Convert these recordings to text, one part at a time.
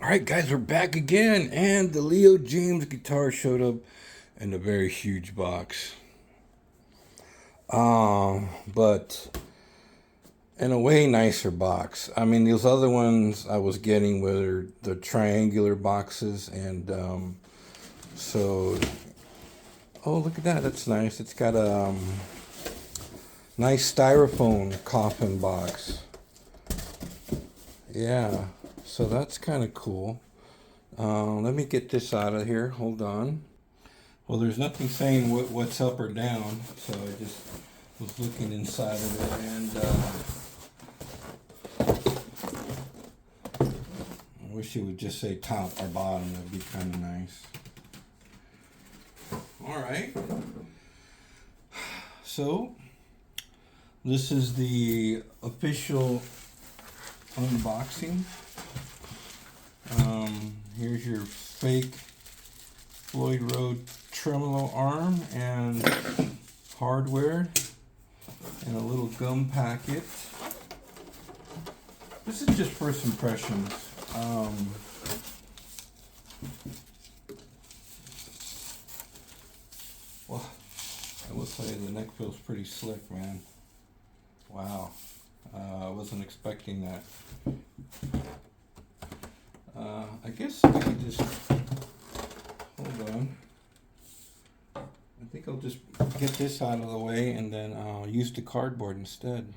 All right, guys, we're back again, and the Leo Jaymz guitar showed up in a very huge box. But in a way nicer box. I mean, those other ones I was getting were the triangular boxes, and so oh, look at that, that's nice. It's got a nice styrofoam coffin box. Yeah, so that's kind of cool. Let me get this out of here. Hold on. Well, there's nothing saying what's up or down, so I just was looking inside of it, and I wish it would just say top or bottom. That'd be kind of nice. All right. So this is the official unboxing. Here's your fake Floyd Rose tremolo arm and hardware and a little gum packet. This is just first impressions. Well, I will say the neck feels pretty slick, man. Wow. I wasn't expecting that. I guess I can just hold on. I think I'll just get this out of the way and then I'll use the cardboard instead.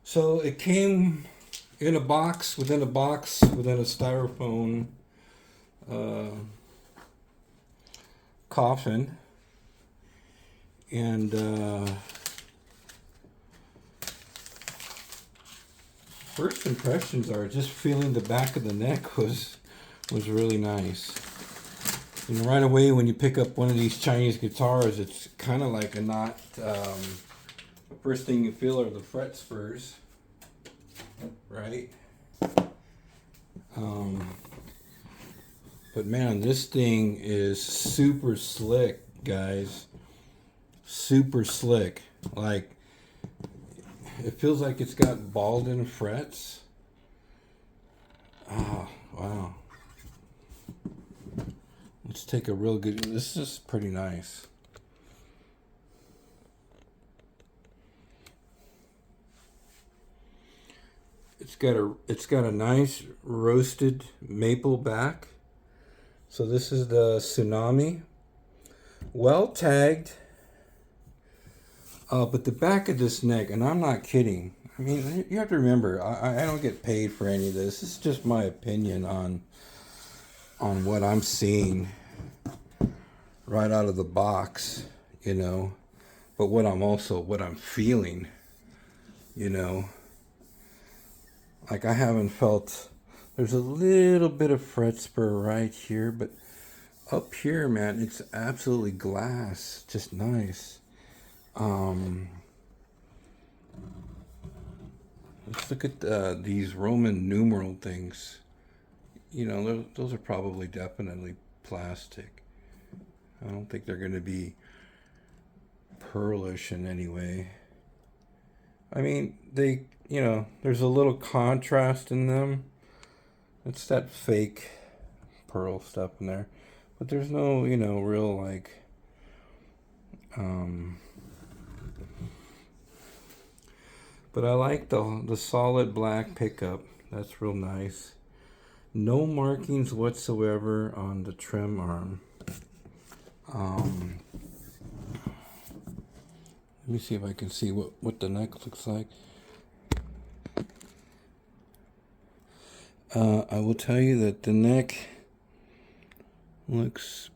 So it came in a box within a box within a styrofoam coffin, and first impressions are just feeling the back of the neck was really nice. You know, right away when you pick up one of these Chinese guitars, it's kind of like a knot. The first thing you feel are the fret spurs, right? But man, this thing is super slick, guys. Super slick. Like, it feels like it's got balled-in frets. Oh, wow. Let's take a real good... This is pretty nice. It's got a nice roasted maple back. So this is the Tsunami. Well tagged. But the back of this neck, and I'm not kidding. I mean, you have to remember, I don't get paid for any of this. This is just my opinion on what I'm seeing right out of the box, you know. But what I'm feeling, you know. Like, I haven't felt, there's a little bit of fret spur right here, but up here, man, it's absolutely glass. Just nice. Let's look at these Roman numeral things. You know, those are probably definitely plastic. I don't think they're going to be pearlish in any way. I mean, you know, there's a little contrast in them. It's that fake pearl stuff in there. But there's no, you know, real, like, but I like the solid black pickup. That's real nice. No markings whatsoever on the trim arm. Let me see if I can see what the neck looks like. I will tell you that the neck looks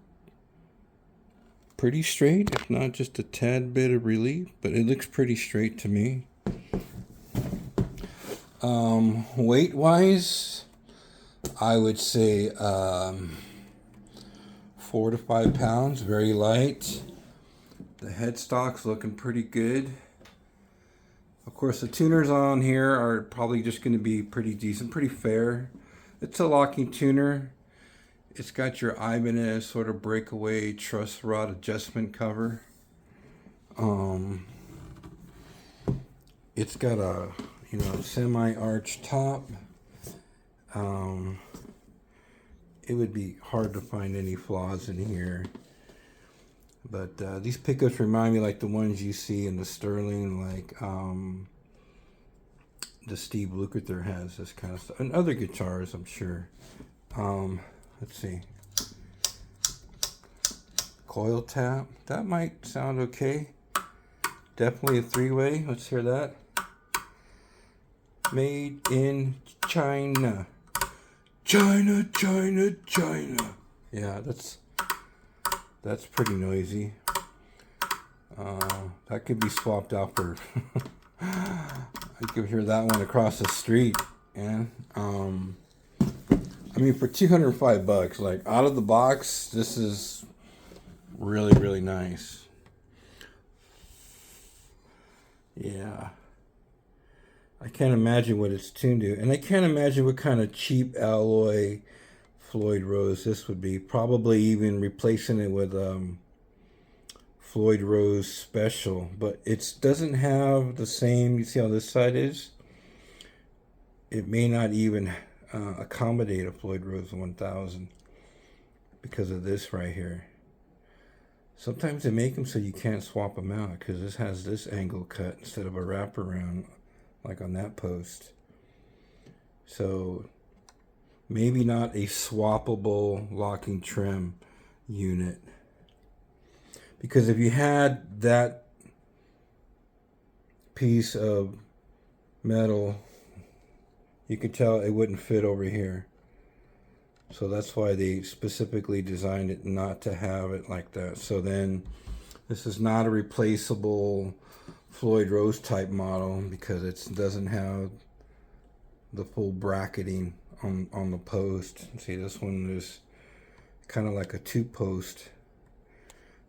pretty straight, if not just a tad bit of relief, but it looks pretty straight to me. Weight wise, I would say 4 to 5 pounds, very light. The headstock's looking pretty good. Of course, the tuners on here are probably just going to be pretty decent, pretty fair. It's a locking tuner. It's got your Ibanez sort of breakaway truss rod adjustment cover. It's got a, you know, semi-arch top. it would be hard to find any flaws in here. But these pickups remind me like the ones you see in the Sterling, like the Steve Lukather has this kind of stuff. And other guitars, I'm sure. Let's see. Coil tap. That might sound okay. Definitely a three-way. Let's hear that. Made in China. China, China, China. Yeah, that's pretty noisy. That could be swapped out for I could hear that one across the street. And I mean, for $205, like out of the box, this is really, really nice. Yeah. I can't imagine what it's tuned to. And I can't imagine what kind of cheap alloy Floyd Rose this would be. Probably even replacing it with Floyd Rose Special. But it doesn't have the same, you see how this side is? It may not even accommodate a Floyd Rose 1000 because of this right here. Sometimes they make them so you can't swap them out because this has this angle cut instead of a wraparound like on that post. So maybe not a swappable locking trim unit. Because if you had that piece of metal, you could tell it wouldn't fit over here. So that's why they specifically designed it not to have it like that. So then this is not a replaceable Floyd Rose type model because it doesn't have the full bracketing on the post. See, this one is kind of like a two post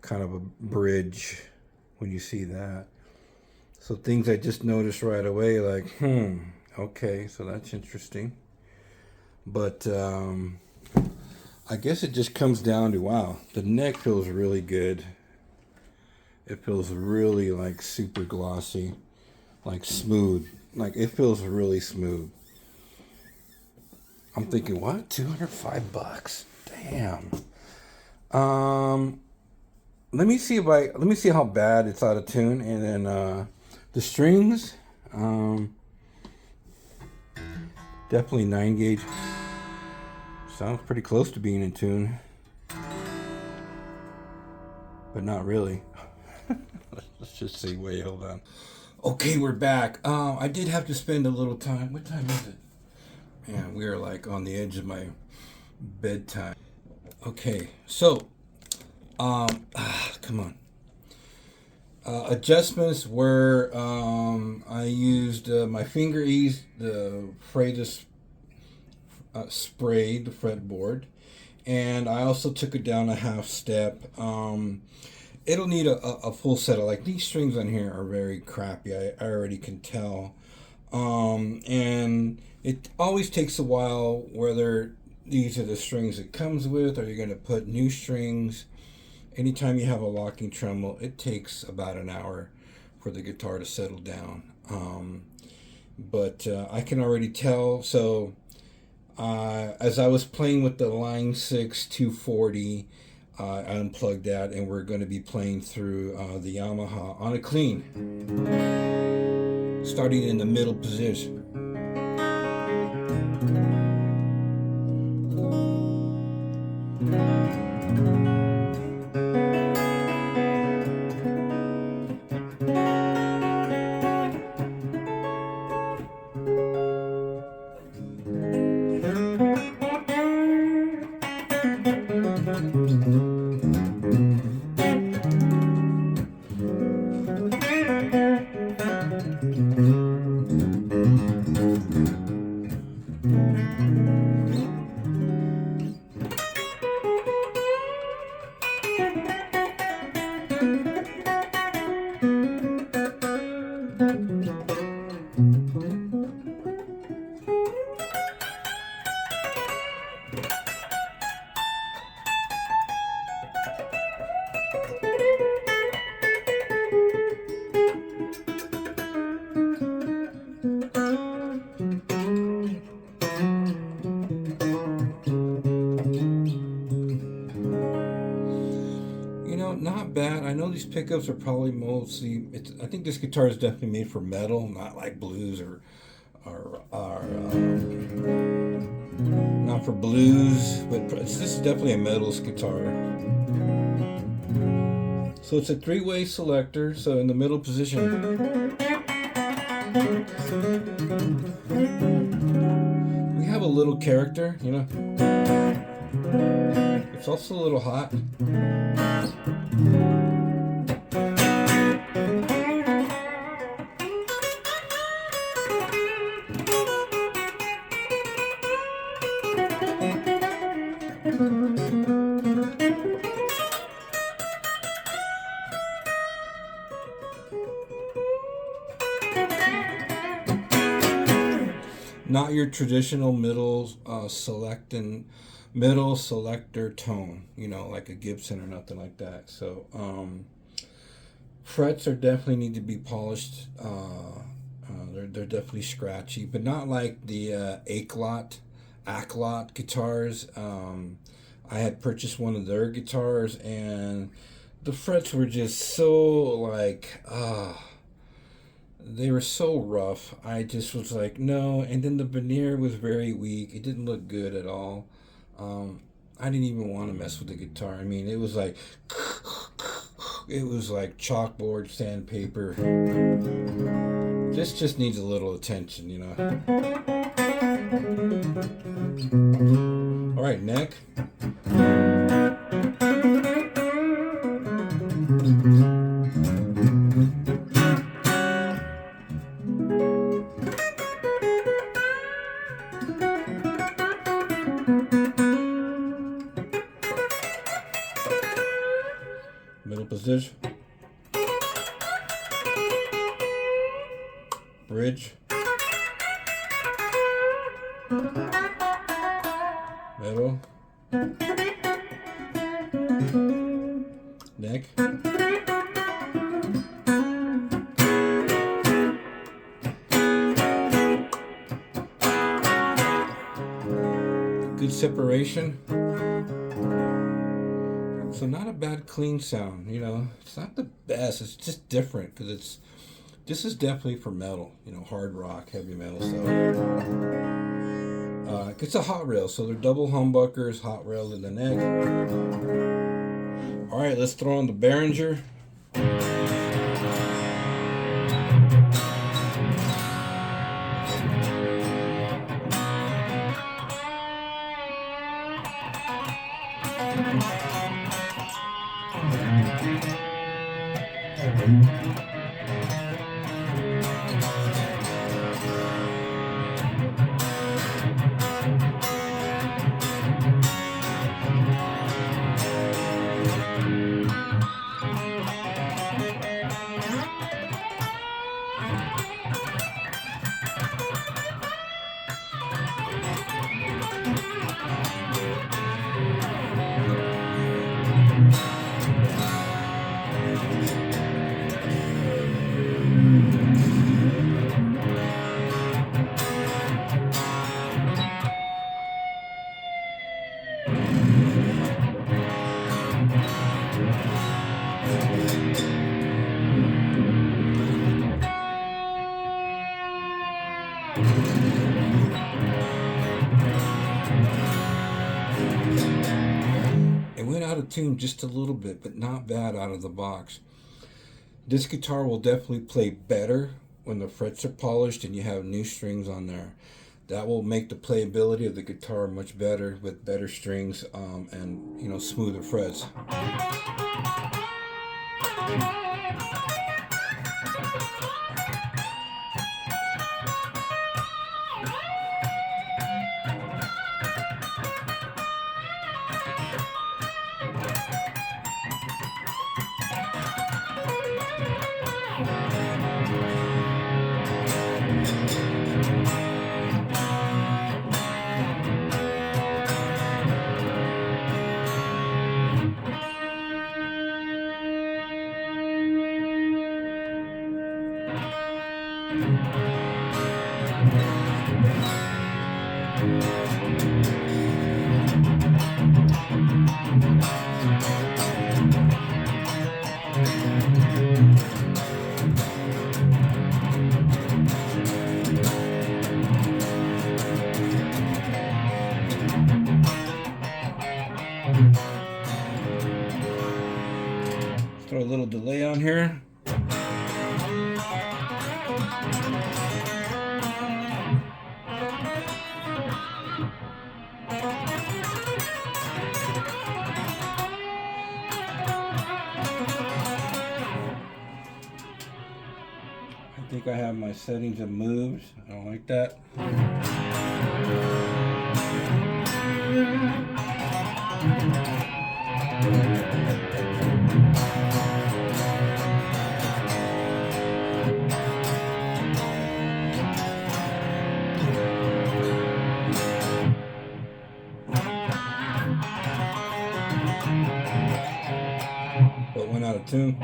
kind of a bridge when you see that. So things I just noticed right away, like, okay, so that's interesting. But I guess it just comes down to, wow, the neck feels really good. It feels really like super glossy, like smooth. Like it feels really smooth. I'm thinking, what? $205? Damn. Let me see how bad it's out of tune, and then the strings. Definitely 9 gauge. Sounds pretty close to being in tune, but not really. Let's just see. Wait, hold on. Okay, we're back. I did have to spend a little time. What time is it? Man, we are like on the edge of my bedtime. Okay, so, come on. Adjustments were, I used my finger ease, the Freitas spray, the fretboard, and I also took it down a half step. It'll need a full set of, like, these strings on here are very crappy. I already can tell. And it always takes a while whether these are the strings it comes with or you're going to put new strings. Anytime you have a locking tremolo, it takes about an hour for the guitar to settle down. But I can already tell. So as I was playing with the Line 6 240, I unplugged that, and we're going to be playing through the Yamaha on a clean, starting in the middle position. of these pickups are probably mostly. I think this guitar is definitely made for metal, not like blues or not for blues, but this is definitely a metal's guitar. So it's a three-way selector. So in the middle position, we have a little character, you know. It's also a little hot. Not your traditional middle selector tone, you know, like a Gibson or nothing like that. So frets are definitely need to be polished. They're definitely scratchy, but not like the Acklot guitars. I had purchased one of their guitars, and the frets were just so like they were so rough. I just was like, no. And then the veneer was very weak. It didn't look good at all. I didn't even want to mess with the guitar. I mean, it was like chalkboard sandpaper. This just needs a little attention, you know. All right, neck. Middle position. Bridge. Middle. Neck. Good separation. So not a bad clean sound, you know. It's not the best. It's just different because this is definitely for metal, you know, hard rock, heavy metal stuff. It's a hot rail, so they're double humbuckers, hot rail in the neck. All right, let's throw on the Behringer. It went out of tune just a little bit, but not bad out of the box. This guitar will definitely play better when the frets are polished and you have new strings on there. That will make the playability of the guitar much better with better strings and, you know, smoother frets. here. I think I have my settings of moves. I don't like that. But went out of tune.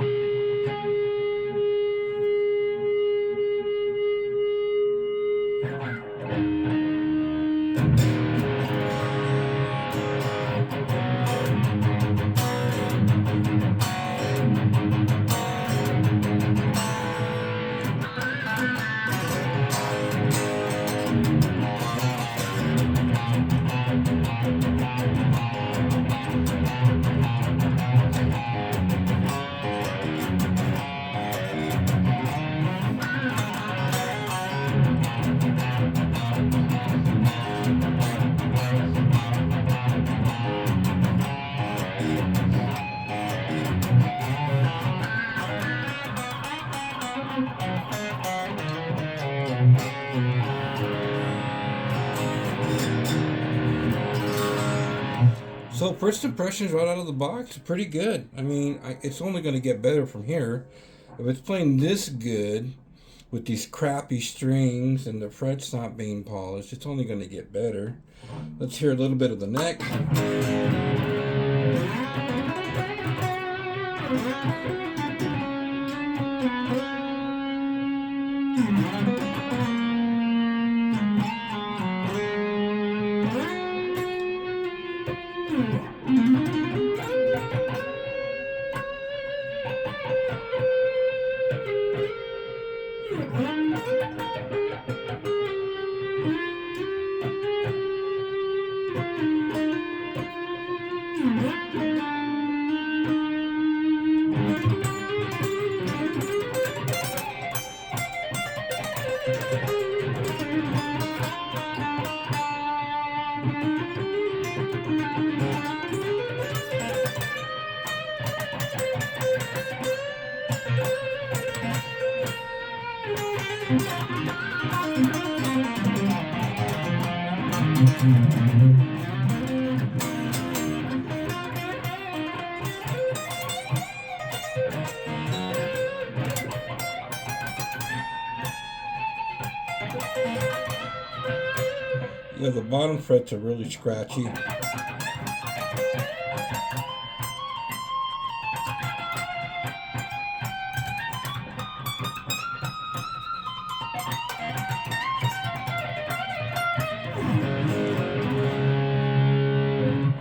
So first impressions right out of the box, pretty good. I mean, it's only going to get better from here. If it's playing this good with these crappy strings and the frets not being polished, it's only going to get better. Let's hear a little bit of the neck. Yeah, the bottom frets are really scratchy.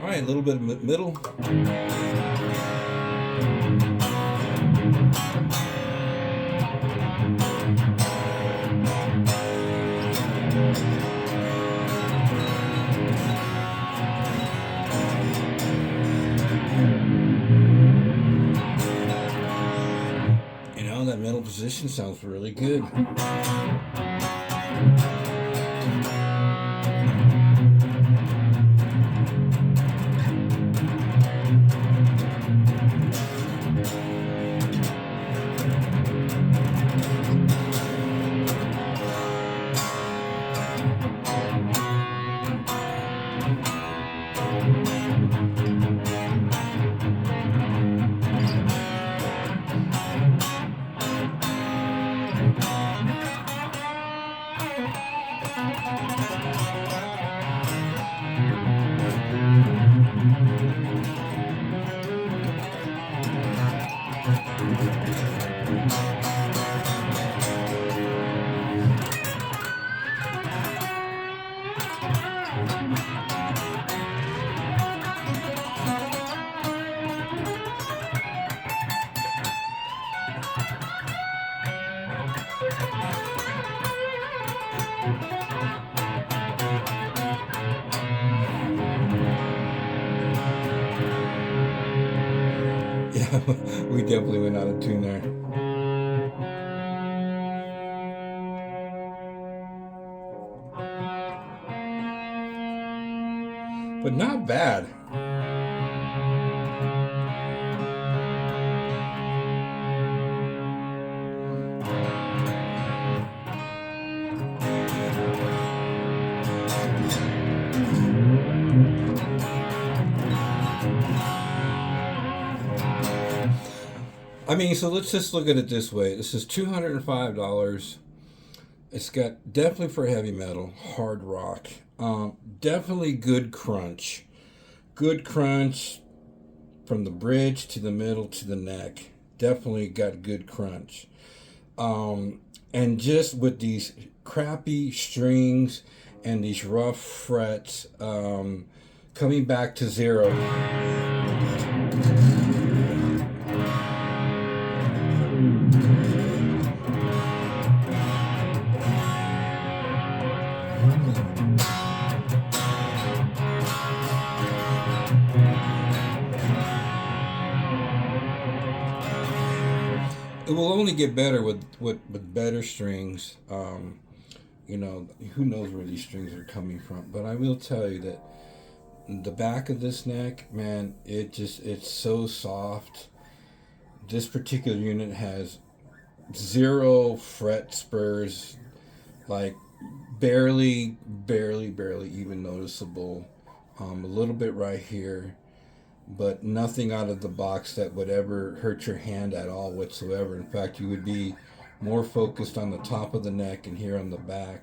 Alright, a little bit of middle. That middle position sounds really good. We definitely went out of tune there. But not bad. I mean, so let's just look at it this way. This is $205. It's got definitely for heavy metal, hard rock. Definitely good crunch. Good crunch from the bridge to the middle to the neck. Definitely got good crunch. And just with these crappy strings and these rough frets, coming back to zero. It will only get better with better strings. You know, who knows where these strings are coming from? But I will tell you that the back of this neck, man, it's so soft. This particular unit has 0 fret spurs, like barely even noticeable. A little bit right here, but nothing out of the box that would ever hurt your hand at all whatsoever. In fact, you would be more focused on the top of the neck and here on the back.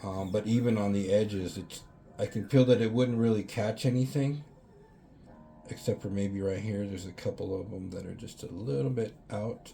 But even on the edges, I can feel that it wouldn't really catch anything, except for maybe right here. There's a couple of them that are just a little bit out.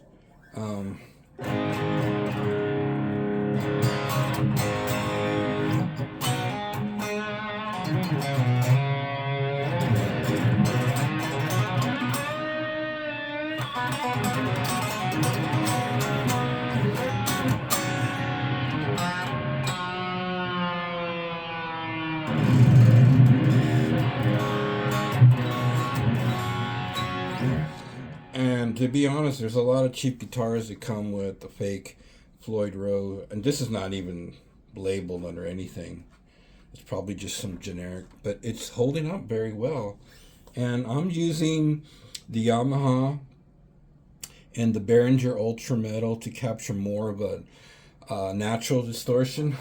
And to be honest, there's a lot of cheap guitars that come with the fake Floyd Rose, and this is not even labeled under anything. It's probably just some generic, but it's holding up very well. And I'm using the Yamaha and the Behringer Ultra Metal to capture more of a natural distortion.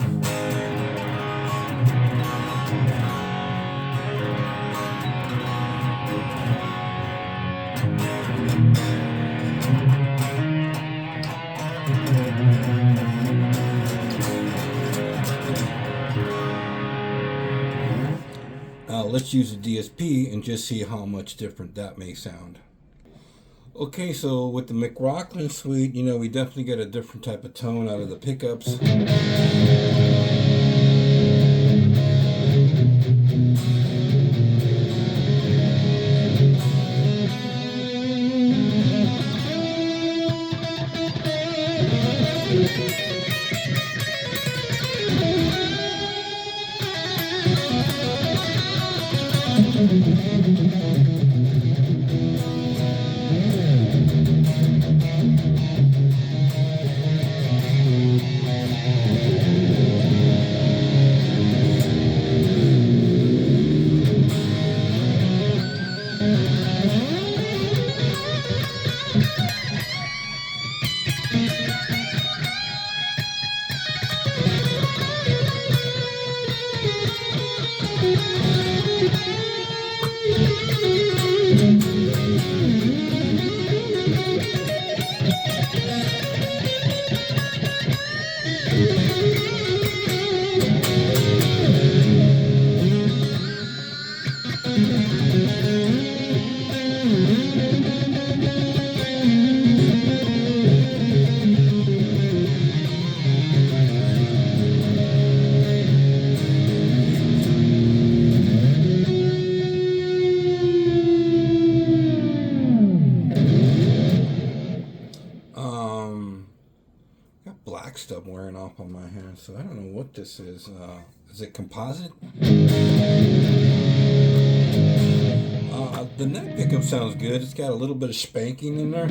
Let's use a DSP and just see how much different that may sound. Okay, so with the McLaughlin suite, you know, we definitely get a different type of tone out of the pickups. Black stuff wearing off on my hand, so I don't know what this is. Is it composite? The neck pickup sounds good. It's got a little bit of spanking in there.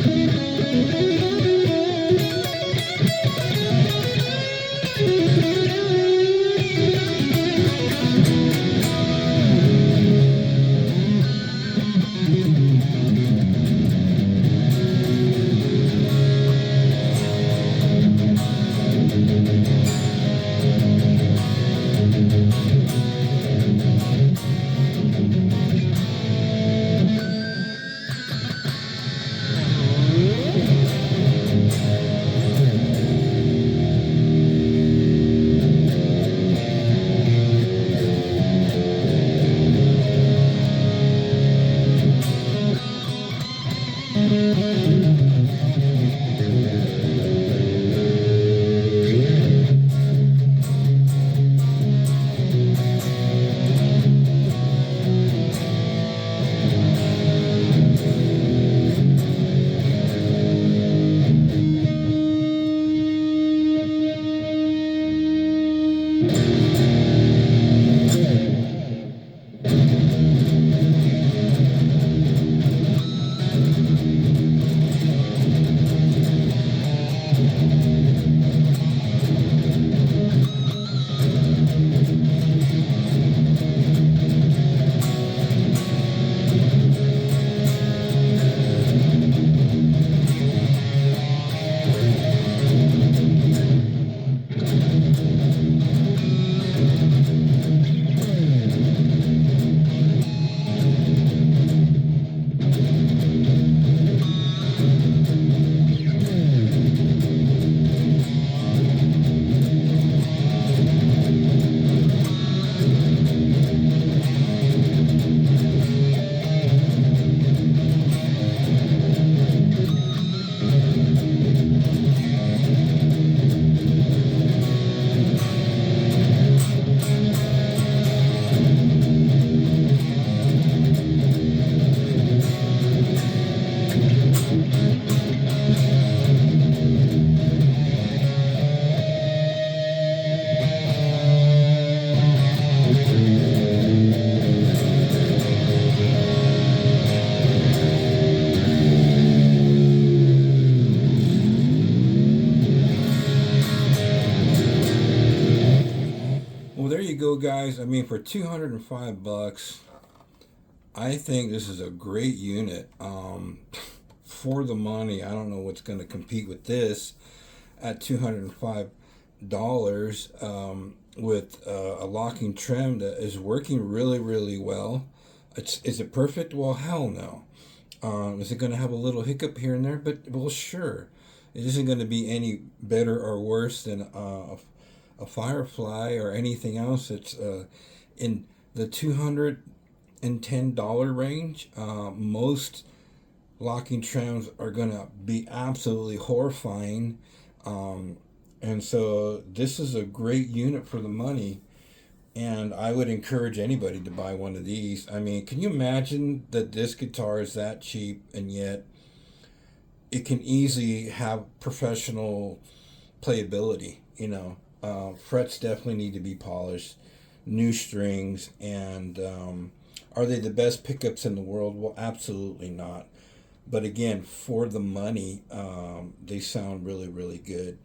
Well, there you go, guys. I mean, for $205, I think this is a great unit. For the money, I don't know what's going to compete with this at $205 with a locking trim that is working really, really well. Is it perfect? Well, hell no. Is it going to have a little hiccup here and there? But, well, sure. It isn't going to be any better or worse than a Firefly or anything else. It's in the $210 range. Most locking trims are going to be absolutely horrifying. And so this is a great unit for the money. And I would encourage anybody to buy one of these. I mean, can you imagine that this guitar is that cheap and yet it can easily have professional playability, you know? Frets definitely need to be polished, new strings, and are they the best pickups in the world? Well, absolutely not. But again, for the money, they sound really, really good.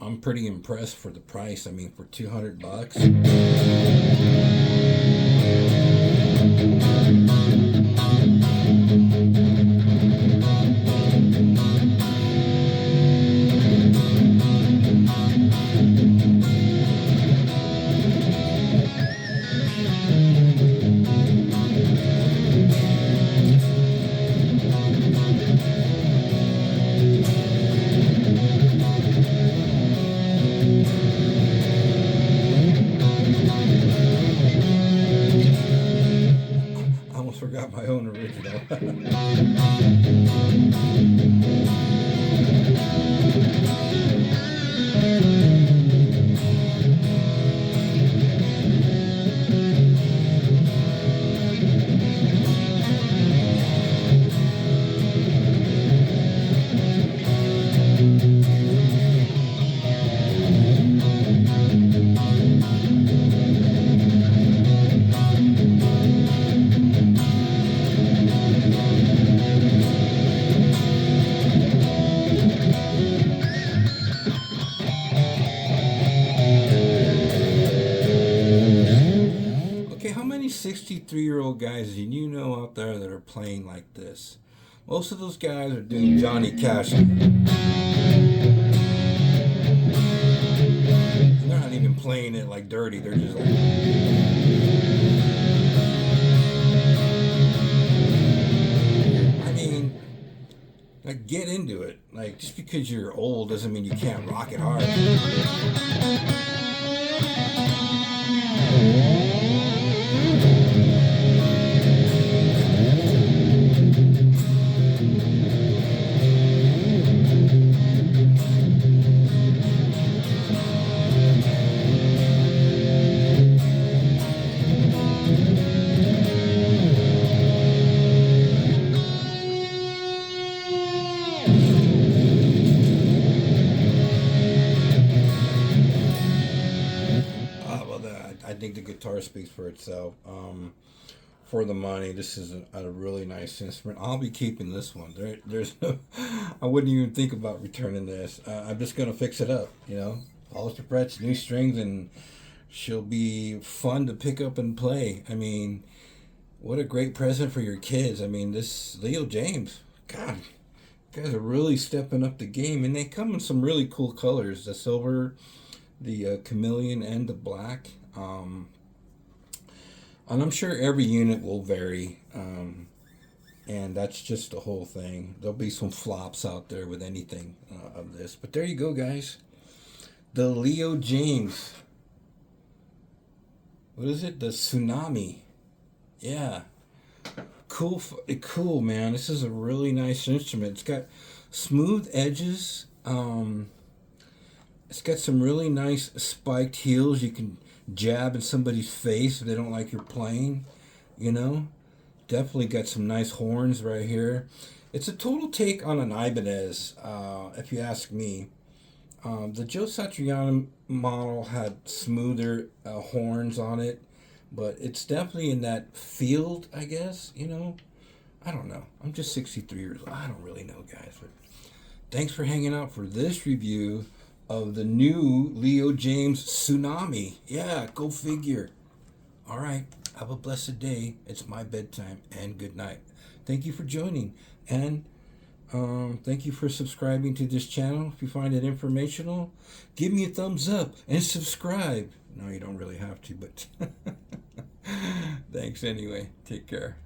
I'm pretty impressed for the price. I mean, for $200. Forgot my own original. 63-year-old guys that you know out there that are playing like this, most of those guys are doing Johnny Cash. They're not even playing it like dirty. They're just like... I mean, like, get into it. Like, just because you're old doesn't mean you can't rock it hard. I think the guitar speaks for itself. For the money, this is a really nice instrument. I'll be keeping this one. There's no, I wouldn't even think about returning this. I'm just gonna fix it up, polish the frets, new strings, and she'll be fun to pick up and play. I mean, what a great present for your kids. I mean, this Leo Jaymz, God, you guys are really stepping up the game, and they come in some really cool colors: the silver, the chameleon, and the black. And I'm sure every unit will vary, and that's just the whole thing. There'll be some flops out there with anything of this, but there you go, guys. The Leo Jaymz. What is it? The Tsunami. Yeah. Cool, man. This is a really nice instrument. It's got smooth edges. It's got some really nice spiked heels. You can jab in somebody's face if they don't like your playing, Definitely got some nice horns right here. It's a total take on an Ibanez, if you ask me. The Joe Satriani model had smoother horns on it, but it's definitely in that field, I guess, I don't know. I'm just 63 years old. I don't really know, guys. But thanks for hanging out for this review of the new Leo Jaymz Tsunami. Yeah, go figure. All right, have a blessed day. It's my bedtime, and good night. Thank you for joining, and thank you for subscribing to this channel. If you find it informational, give me a thumbs up and subscribe. No, you don't really have to, but thanks anyway. Take care.